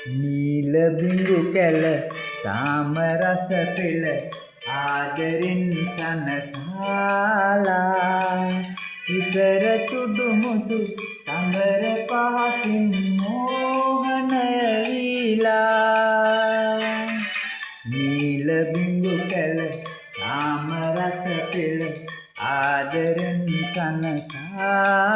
නීල බිඳු කැල තාම රස පෙළ ආදරෙන් සනසාලා ඉතර තුඩු මුදු තඹර පහකින් මෝහනය වීලා නීල බිඳු කැල තාම රස පෙළ ආදරෙන් සනසාලා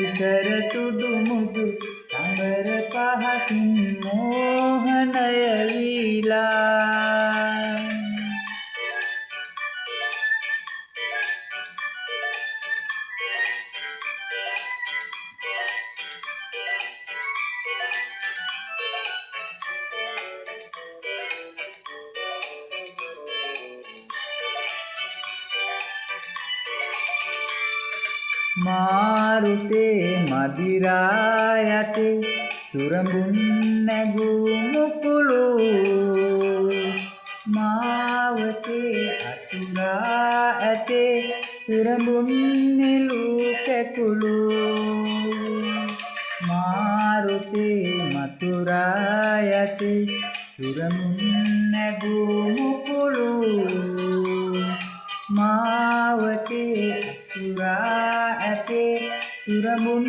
ඉතර තුඩු මුදු තඹර පහකින් මෝහනය වීලා මාරුතේ මදිරා යතේ සුරඹුන් නැගූ මුකුළු මාවතේ අතුරා ඇතේ සුරඹුන් නිලූ කැකුළු මාරුතේ මතුරා යතේ සුරඹුන් නැගූ මුකුළු මාවතේ අතුරා ඇතේ සුරඹුන්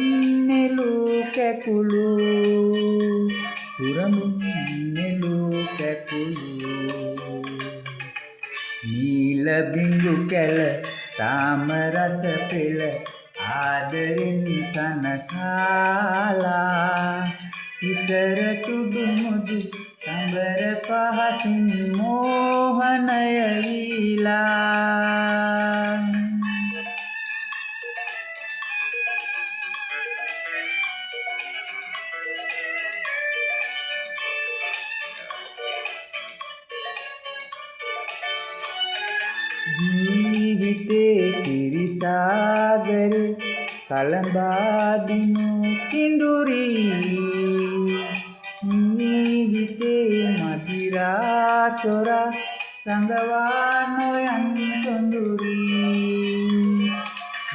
නෙළූ කැකුළු සුරඹුන් නෙළූ කැකුළු නීල බිඳු කැල තාම රස පෙළ ආදරෙන් සනසාලා ඉතර තුඩු මුදු තඹර පහකින් මෝහනය වීලා ජීවිතේ කිරිසාගරේ කලඹා දිනු කිඳුරී ජීවිතේ මදිරා චොරා සංගවා නොයන් සොඳුරී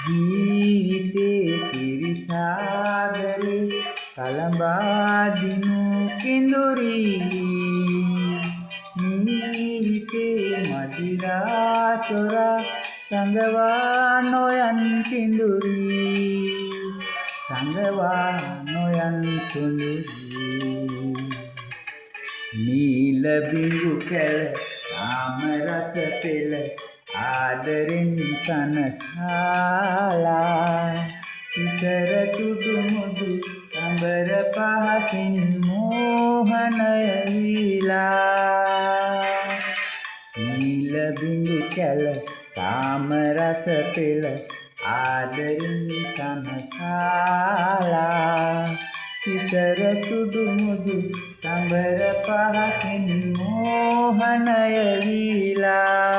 ජීවිතේ කිරිසාගරේ කලඹා දිනු කිඳුරී ජීවිතේ මදිරා චොරා සංගවා නොයන් කිඳුරී සංගවා නොයන් සොඳුරී නීල බිඳු කැල තාම රස පෙළ ආදරෙන් සනසාලා ඉතර තුඩු මුදු තඹර පහකින් මෝහනය වීලා නීල බිඳු කැල තාම රස පෙළ ආදරෙන් සනසාලා ඉතර තුඩු මුදු තඹර පහකින් මෝහනය වීලා